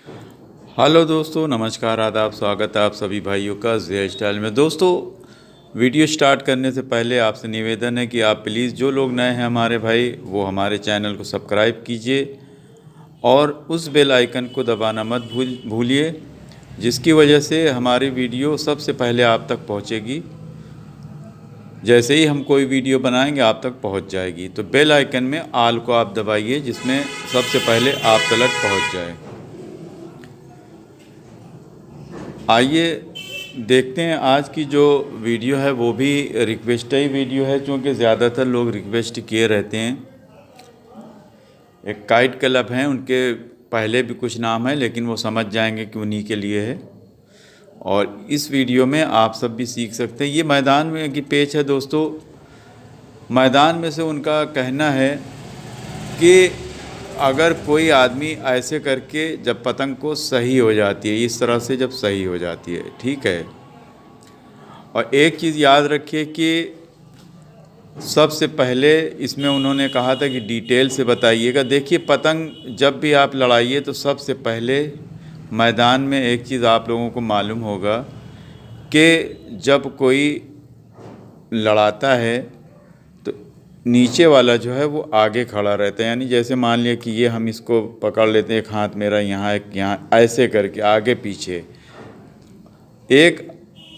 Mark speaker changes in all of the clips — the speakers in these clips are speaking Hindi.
Speaker 1: हेलो दोस्तों, नमस्कार, आदाब, स्वागत है आप सभी भाइयों का ज़े स्टाइल में। दोस्तों, वीडियो स्टार्ट करने से पहले आपसे निवेदन है कि आप प्लीज़ जो लोग नए हैं हमारे भाई, वो हमारे चैनल को सब्सक्राइब कीजिए और उस बेल आइकन को दबाना मत भूलिए, जिसकी वजह से हमारी वीडियो सबसे पहले आप तक पहुंचेगी। जैसे ही हम कोई वीडियो बनाएंगे आप तक पहुंच जाएगी। तो बेल आइकन में ऑल को आप दबाइए, जिसमें सबसे पहले आप तक पहुँच जाए। आइए देखते हैं आज की जो वीडियो है वो भी रिक्वेस्ट ही वीडियो है, क्योंकि ज़्यादातर लोग रिक्वेस्ट किए रहते हैं। एक काइट क्लब हैं, उनके पहले भी कुछ नाम है, लेकिन वो समझ जाएंगे कि उन्हीं के लिए है। और इस वीडियो में आप सब भी सीख सकते हैं। ये मैदान में की पेच है दोस्तों। मैदान में से उनका कहना है कि अगर कोई आदमी ऐसे करके जब पतंग को सही हो जाती है, इस तरह से जब सही हो जाती है, ठीक है। और एक चीज़ याद रखिए कि सबसे पहले इसमें उन्होंने कहा था कि डिटेल से बताइएगा। देखिए, पतंग जब भी आप लड़ाइए तो सबसे पहले मैदान में एक चीज़ आप लोगों को मालूम होगा कि जब कोई लड़ाता है तो नीचे वाला जो है वो आगे खड़ा रहता है। यानी जैसे मान लिया कि ये हम इसको पकड़ लेते हैं, एक हाथ मेरा यहाँ, एक यहाँ, ऐसे करके आगे पीछे। एक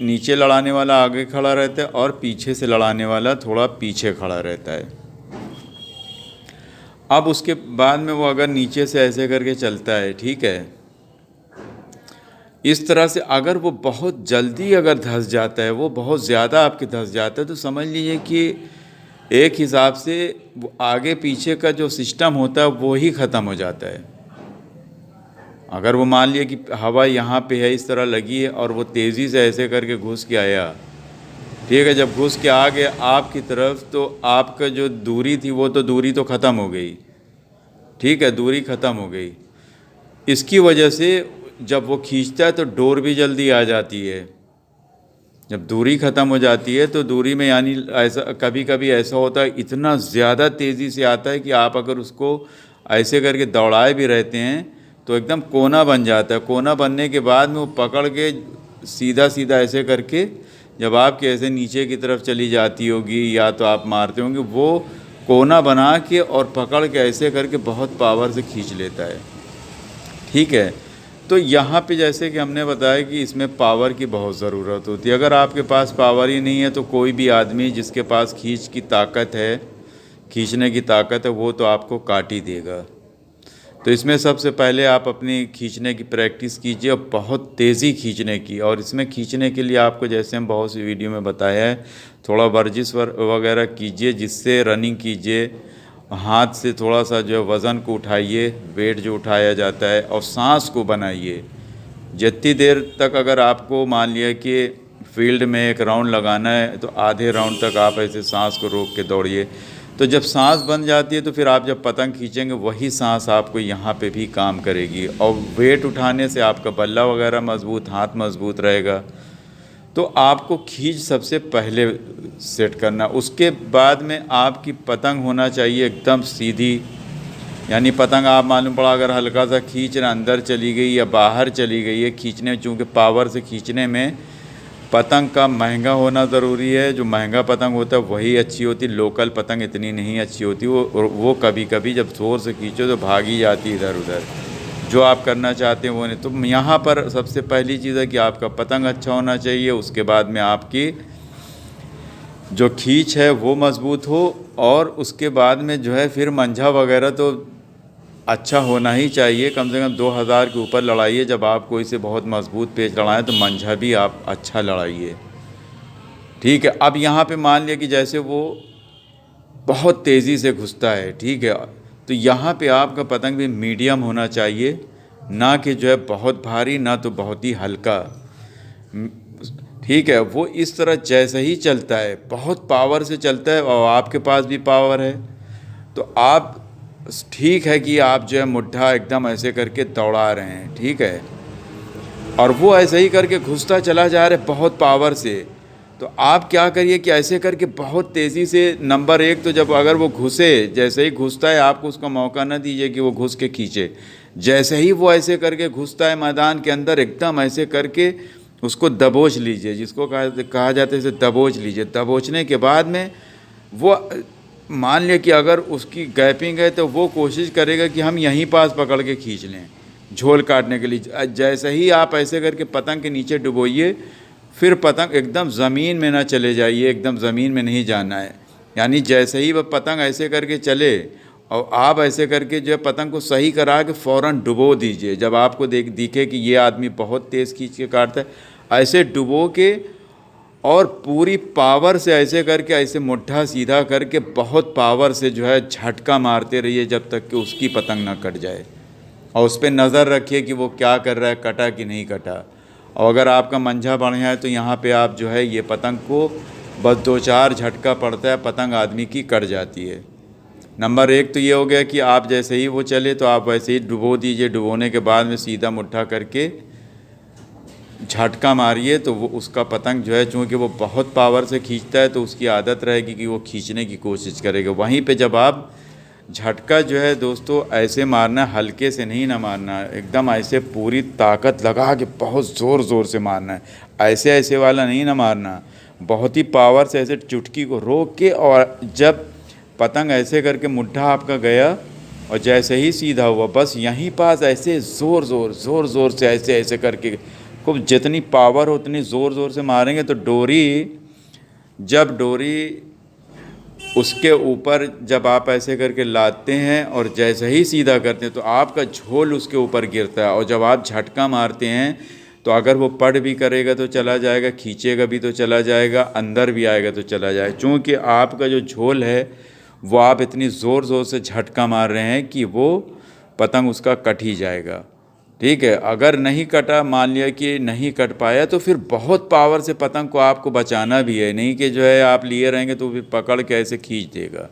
Speaker 1: नीचे लड़ाने वाला आगे खड़ा रहता है और पीछे से लड़ाने वाला थोड़ा पीछे खड़ा रहता है। अब उसके बाद में वो अगर नीचे से ऐसे करके चलता है, ठीक है, इस तरह से अगर वो बहुत जल्दी अगर धंस जाता है, वो बहुत ज़्यादा आपके धंस जाता है, तो समझ लीजिए कि एक हिसाब से वो आगे पीछे का जो सिस्टम होता है वो ही ख़त्म हो जाता है। अगर वो मान लिया कि हवा यहाँ पे है, इस तरह लगी है, और वो तेज़ी से ऐसे करके घुस के आया, ठीक है, जब घुस के आ गया आपकी तरफ, तो आपका जो दूरी थी वो तो दूरी तो ख़त्म हो गई, ठीक है, दूरी ख़त्म हो गई। इसकी वजह से जब वो खींचता है तो डोर भी जल्दी आ जाती है। जब दूरी ख़त्म हो जाती है तो दूरी में, यानी ऐसा कभी कभी ऐसा होता है, इतना ज़्यादा तेज़ी से आता है कि आप अगर उसको ऐसे करके दौड़ाए भी रहते हैं तो एकदम कोना बन जाता है। कोना बनने के बाद में वो पकड़ के सीधा सीधा ऐसे करके, जब आपके ऐसे नीचे की तरफ चली जाती होगी या तो आप मारते होंगे, वो कोना बना के और पकड़ के ऐसे करके बहुत पावर से खींच लेता है, ठीक है। तो यहाँ पे जैसे कि हमने बताया कि इसमें पावर की बहुत ज़रूरत होती है। अगर आपके पास पावर ही नहीं है तो कोई भी आदमी जिसके पास खींचने की ताकत है, वो तो आपको काट ही देगा। तो इसमें सबसे पहले आप अपनी खींचने की प्रैक्टिस कीजिए, और बहुत तेज़ी खींचने की। और इसमें खींचने के लिए आपको, जैसे हम बहुत सी वीडियो में बताया है, थोड़ा वर्जिश वगैरह कीजिए, जिससे रनिंग कीजिए, हाथ से थोड़ा सा जो वज़न को उठाइए, वेट जो उठाया जाता है, और सांस को बनाइए। जितनी देर तक, अगर आपको मान लिया कि फील्ड में एक राउंड लगाना है तो आधे राउंड तक आप ऐसे सांस को रोक के दौड़िए। तो जब सांस बन जाती है तो फिर आप जब पतंग खींचेंगे वही सांस आपको यहाँ पे भी काम करेगी, और वेट उठाने से आपका बल्ला वगैरह मजबूत, हाथ मजबूत रहेगा। तो आपको खींच सबसे पहले सेट करना। उसके बाद में आपकी पतंग होना चाहिए एकदम सीधी। यानी पतंग आप मालूम पड़ा अगर हल्का सा खींच रहे, अंदर चली गई या बाहर चली गई है खींचने, चूँकि पावर से खींचने में पतंग का महंगा होना ज़रूरी है। जो महंगा पतंग होता है वही अच्छी होती, लोकल पतंग इतनी नहीं अच्छी होती। वो कभी कभी जब ज़ोर से खींचो तो भागी जाती इधर उधर, जो आप करना चाहते हैं वो नहीं। तो यहाँ पर सबसे पहली चीज़ है कि आपका पतंग अच्छा होना चाहिए। उसके बाद में आपकी जो खींच है वो मज़बूत हो, और उसके बाद में जो है फिर मंझा वगैरह तो अच्छा होना ही चाहिए। कम से कम 2000 के ऊपर लड़ाइए। जब आप कोई से बहुत मज़बूत पेच लड़ाएं तो मंझा भी आप अच्छा लड़ाइए, ठीक है। अब यहाँ पे मान लिया कि जैसे वो बहुत तेज़ी से घुसता है, ठीक है, तो यहाँ पे आपका पतंग भी मीडियम होना चाहिए, ना कि जो है बहुत भारी, ना तो बहुत ही हल्का, ठीक है। वो इस तरह जैसे ही चलता है बहुत पावर से चलता है, और आपके पास भी पावर है, तो आप, ठीक है कि आप जो है मुट्ठा एकदम ऐसे करके दौड़ा रहे हैं, ठीक है, और वो ऐसे ही करके घुसता चला जा रहा है बहुत पावर से। तो आप क्या करिए कि ऐसे करके बहुत तेज़ी से, नंबर एक तो जब अगर वो घुसे, जैसे ही घुसता है आपको उसका मौका ना दीजिए कि वो घुस के खींचे। जैसे ही वो ऐसे करके घुसता है मैदान के अंदर, एकदम ऐसे करके उसको दबोच लीजिए, जिसको कहा जाता है इसे दबोच लीजिए। दबोचने के बाद में वो मान लिया कि अगर उसकी गैपिंग है तो वो कोशिश करेगा कि हम यहीं पास पकड़ के खींच लें झोल काटने के लिए। जैसे ही आप ऐसे करके पतंग के नीचे डुबोइए, फिर पतंग एकदम ज़मीन में ना चले जाइए, एकदम ज़मीन में नहीं जाना है। यानी जैसे ही वह पतंग ऐसे करके चले और आप ऐसे करके जो है पतंग को सही करा के फ़ौरन डुबो दीजिए। जब आपको दिखे कि ये आदमी बहुत तेज़ खींच के काटता है, ऐसे डुबो के और पूरी पावर से ऐसे करके, ऐसे मुट्ठा सीधा करके बहुत पावर से जो है झटका मारते रहिए जब तक कि उसकी पतंग ना कट जाए। और उस पर नज़र रखिए कि वो क्या कर रहा है, कटा कि नहीं कटा। और अगर आपका मंझा बढ़िया है तो यहाँ पे आप जो है ये पतंग को बस 2-4 झटका पड़ता है, पतंग आदमी की कट जाती है। नंबर एक तो ये हो गया कि आप जैसे ही वो चले तो आप वैसे ही डुबो दीजिए। डुबोने के बाद में सीधा मुट्ठा करके झटका मारिए तो वो उसका पतंग जो है, चूँकि वो बहुत पावर से खींचता है तो उसकी आदत रहेगी कि वो खींचने की कोशिश करेगा। वहीं पे जब आप झटका जो है दोस्तों ऐसे मारना, हल्के से नहीं ना मारना, एकदम ऐसे पूरी ताकत लगा के बहुत ज़ोर ज़ोर से मारना है। ऐसे ऐसे वाला नहीं ना मारना, बहुत ही पावर से ऐसे चुटकी को रोक के, और जब पतंग ऐसे करके मुट्ठा आपका गया और जैसे ही सीधा हुआ, बस यहीं पास ऐसे ज़ोर ज़ोर से ऐसे ऐसे करके खूब जितनी पावर हो उतनी ज़ोर ज़ोर से मारेंगे तो जब डोरी उसके ऊपर जब आप ऐसे करके लाते हैं और जैसे ही सीधा करते हैं तो आपका झोल उसके ऊपर गिरता है। और जब आप झटका मारते हैं तो अगर वो पड़ भी करेगा तो चला जाएगा, खींचेगा भी तो चला जाएगा, अंदर भी आएगा तो चला जाएगा। चूँकि आपका जो झोल है वो आप इतनी ज़ोर ज़ोर से झटका मार रहे हैं कि वो पतंग उसका कट ही जाएगा। ठीक है, अगर नहीं कटा, मान लिया कि नहीं कट पाया, तो फिर बहुत पावर से पतंग को आपको बचाना भी है, नहीं कि जो है आप लिए रहेंगे तो फिर पकड़ के ऐसे खींच देगा।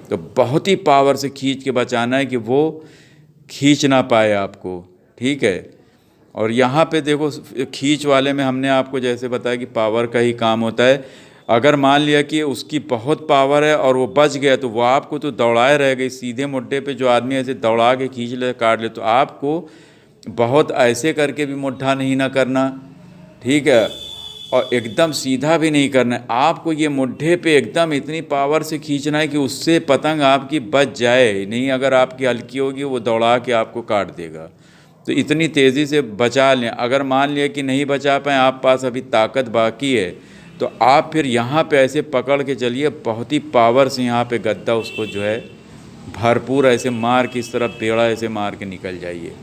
Speaker 1: तो बहुत ही पावर से खींच के बचाना है कि वो खींच ना पाए आपको। ठीक है, और यहाँ पे देखो खींच वाले में हमने आपको जैसे बताया कि पावर का ही काम होता है। अगर मान लिया कि उसकी बहुत पावर है और वो बच गया तो वो आपको तो दौड़ाए रहेगा। सीधे मुड्ढे पे जो आदमी ऐसे दौड़ा के खींच ले, काट ले, तो आपको बहुत ऐसे करके भी मुट्ठा नहीं ना करना। ठीक है, और एकदम सीधा भी नहीं करना है। आपको ये मुड्ढे पे एकदम इतनी पावर से खींचना है कि उससे पतंग आपकी बच जाए नहीं। अगर आपकी हल्की होगी वो दौड़ा के आपको काट देगा। तो इतनी तेज़ी से बचा लें। अगर मान लिया कि नहीं बचा पाए, आप पास अभी ताकत बाकी है, तो आप फिर यहाँ पे ऐसे पकड़ के चलिए, बहुत ही पावर से यहाँ पे गद्दा उसको जो है भरपूर ऐसे मार के, इस तरफ बेड़ा ऐसे मार के निकल जाइए।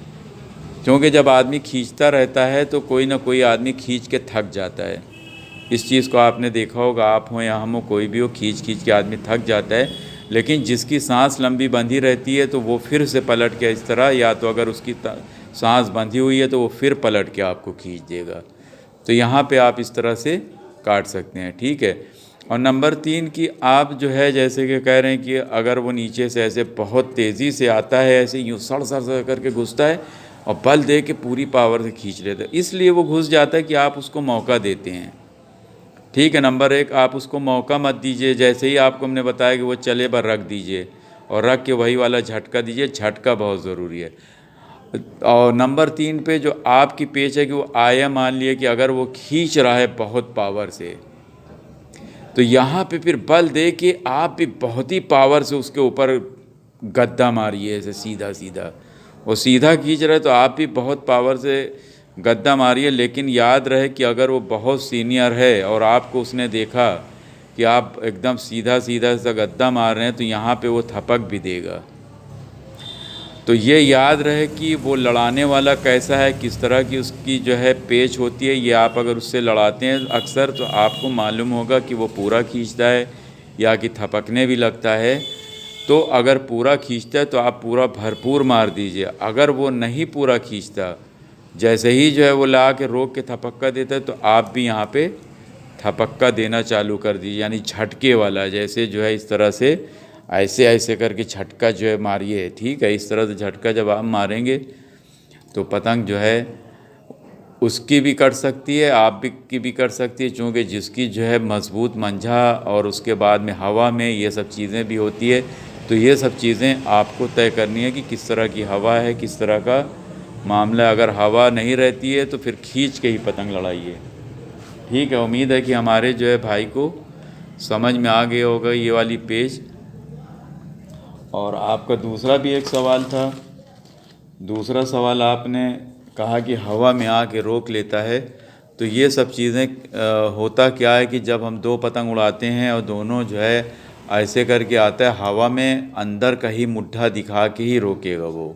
Speaker 1: क्योंकि जब आदमी खींचता रहता है तो कोई ना कोई आदमी खींच के थक जाता है। इस चीज़ को आपने देखा होगा, आप हो या हम हो, कोई भी हो, खींच खींच के आदमी थक जाता है। लेकिन जिसकी सांस लंबी बंधी रहती है तो वो फिर से पलट के इस तरह, या तो अगर उसकी सांस बंधी हुई है तो वो फिर पलट के आपको खींच देगा। तो यहाँ पे आप इस तरह से काट सकते हैं। ठीक है, और नंबर 3 कि आप जो है जैसे कि कह रहे हैं कि अगर वो नीचे से ऐसे बहुत तेज़ी से आता है, ऐसे यूँ सड़ करके घुसता है और बल दे के पूरी पावर से खींच लेता है, इसलिए वो घुस जाता है कि आप उसको मौका देते हैं। ठीक है, नंबर 1 आप उसको मौका मत दीजिए। जैसे ही आपको हमने बताया कि वो चले पर रख दीजिए और रख के वही वाला झटका दीजिए। झटका बहुत ज़रूरी है। और नंबर 3 पे जो आपकी पेच है कि वो आया, मान लिया कि अगर वो खींच रहा है बहुत पावर से, तो यहाँ पे फिर बल दे के आप भी बहुत ही पावर से उसके ऊपर गद्दा मारिए ऐसे सीधा सीधा। वो सीधा खींच रहा है तो आप भी बहुत पावर से गद्दा मारिए। लेकिन याद रहे कि अगर वो बहुत सीनियर है और आपको उसने देखा कि आप एकदम सीधा सीधा सा गद्दा मार रहे हैं, तो यहाँ पे वो थपक भी देगा। तो ये याद रहे कि वो लड़ाने वाला कैसा है, किस तरह की उसकी जो है पेच होती है। ये आप अगर उससे लड़ाते हैं अक्सर, तो आपको मालूम होगा कि वो पूरा खींचता है या कि थपकने भी लगता है। तो अगर पूरा खींचता है तो आप पूरा भरपूर मार दीजिए। अगर वो नहीं पूरा खींचता, जैसे ही जो है वो ला के रोक के थपक्का देता है, तो आप भी यहाँ पे थपक्का देना चालू कर दीजिए, यानी झटके वाला। जैसे जो है इस तरह से ऐसे ऐसे करके झटका जो है मारिए। ठीक है, इस तरह से झटका जब आप मारेंगे तो पतंग जो है उसकी भी कट सकती है, आप भी की भी कट सकती है, चूँकि जिसकी जो है मजबूत मंझा और उसके बाद में हवा में ये सब चीज़ें भी होती है। तो ये सब चीज़ें आपको तय करनी है कि किस तरह की हवा है, किस तरह का मामला। अगर हवा नहीं रहती है तो फिर खींच के ही पतंग लड़ाइए। ठीक है, उम्मीद है कि हमारे जो है भाई को समझ में आ गया होगा ये वाली पेच। और आपका दूसरा भी एक सवाल था। दूसरा सवाल आपने कहा कि हवा में आके रोक लेता है। तो ये सब चीज़ें होता क्या है कि जब हम दो पतंग उड़ाते हैं और दोनों जो है ऐसे करके आता है, हवा में अंदर का ही मुट्ठा दिखा के ही रोकेगा। वो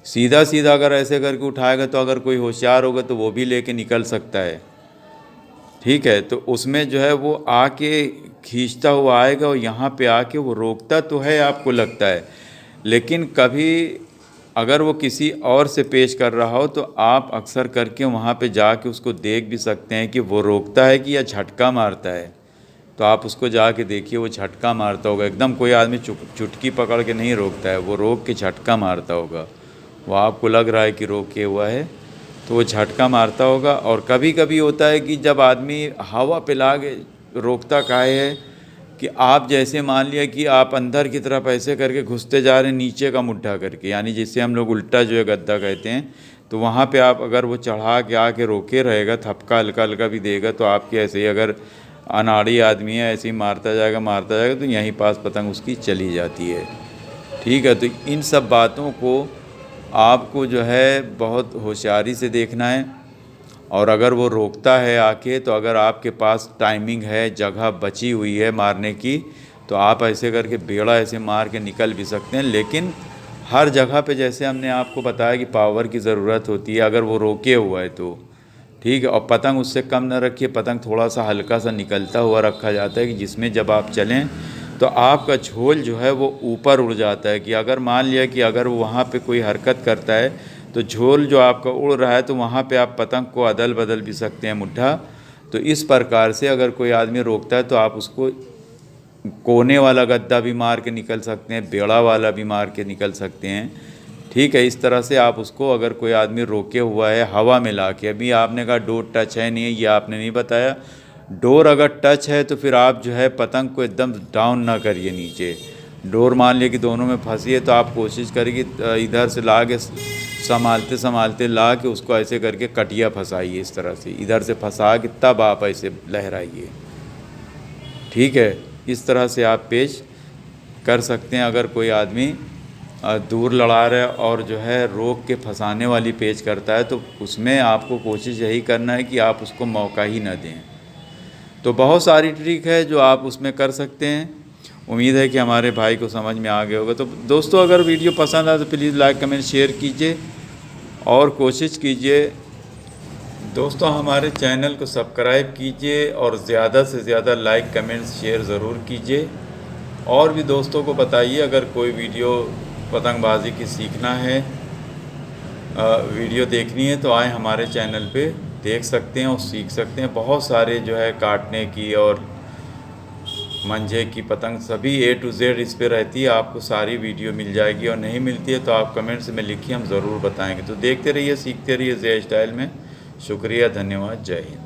Speaker 1: सीधा सीधा अगर ऐसे करके उठाएगा तो अगर कोई होशियार होगा तो वो भी लेके निकल सकता है। ठीक है, तो उसमें जो है वो आके खींचता हुआ आएगा और यहाँ पे आके वो रोकता तो है, आपको लगता है, लेकिन कभी अगर वो किसी और से पेश कर रहा हो तो आप अक्सर करके वहाँ पे जाके उसको देख भी सकते हैं कि वो रोकता है कि या झटका मारता है। तो आप उसको जाके देखिए, वो झटका मारता होगा। एकदम कोई आदमी चुटकी पकड़ के नहीं रोकता है, वो रोक के झटका मारता होगा। वो आपको लग रहा है कि रोके हुआ है तो वो झटका मारता होगा। और कभी कभी होता है कि जब आदमी हवा पे लाके रोकता काहे है कि आप जैसे मान लिया कि आप अंदर की तरफ ऐसे करके घुसते जा रहे हैं नीचे का मुट्ठा करके, यानी जिसे हम लोग उल्टा जो है गद्दा कहते हैं, तो वहाँ पे आप अगर वो चढ़ा के आके रोके रहेगा, थपका हल्का हल्का भी देगा, तो आपके ऐसे ही अगर अनाड़ी आदमी है ऐसे ही मारता जाएगा तो यहीं पास पतंग उसकी चली जाती है। ठीक है, तो इन सब बातों को आपको जो है बहुत होशियारी से देखना है। और अगर वो रोकता है आके, तो अगर आपके पास टाइमिंग है, जगह बची हुई है मारने की, तो आप ऐसे करके बेड़ा ऐसे मार के निकल भी सकते हैं। लेकिन हर जगह पे जैसे हमने आपको बताया कि पावर की ज़रूरत होती है अगर वो रोके हुआ है तो। ठीक है, और पतंग उससे कम ना रखिए, पतंग थोड़ा सा हल्का सा निकलता हुआ रखा जाता है कि जिसमें जब आप चलें तो आपका झोल जो है वो ऊपर उड़ जाता है। कि अगर मान लिया कि अगर वो वहाँ पे कोई हरकत करता है तो झोल जो आपका उड़ रहा है तो वहाँ पे आप पतंग को अदल बदल भी सकते हैं मुट्ठा। तो इस प्रकार से अगर कोई आदमी रोकता है तो आप उसको कोने वाला गद्दा भी मार के निकल सकते हैं, बेड़ा वाला भी मार के निकल सकते हैं। ठीक है, इस तरह से आप उसको, अगर कोई आदमी रोके हुआ है हवा में ला के, अभी आपने कहा डोर टच है नहीं है, ये आपने नहीं बताया। डोर अगर टच है तो फिर आप जो है पतंग को एकदम डाउन ना करिए नीचे। डोर मान लिया कि दोनों में फंसी है तो आप कोशिश करिए कि इधर से ला के संभालते संभालते ला के उसको ऐसे करके कटिया फंसाइए, इस तरह से इधर से फंसा के तब आप ऐसे लहराइए। ठीक है, इस तरह से आप पेश कर सकते हैं। अगर कोई आदमी दूर लड़ा रहा है और जो है रोक के फंसाने वाली पेच करता है तो उसमें आपको कोशिश यही करना है कि आप उसको मौका ही ना दें। तो बहुत सारी ट्रिक है जो आप उसमें कर सकते हैं। उम्मीद है कि हमारे भाई को समझ में आ गया होगा। तो दोस्तों, अगर वीडियो पसंद आए तो प्लीज़ लाइक कमेंट शेयर कीजिए और कोशिश कीजिए दोस्तों हमारे चैनल को सब्सक्राइब कीजिए और ज़्यादा से ज़्यादा लाइक कमेंट शेयर ज़रूर कीजिए। और भी दोस्तों को बताइए, अगर कोई वीडियो पतंगबाजी की सीखना है, वीडियो देखनी है तो आए हमारे चैनल पे देख सकते हैं और सीख सकते हैं। बहुत सारे जो है काटने की और मंझे की पतंग सभी A to Z इस पे रहती है। आपको सारी वीडियो मिल जाएगी, और नहीं मिलती है तो आप कमेंट्स में लिखिए, हम ज़रूर बताएंगे। तो देखते रहिए, सीखते रहिए जे स्टाइल में। शुक्रिया, धन्यवाद, जय हिंद।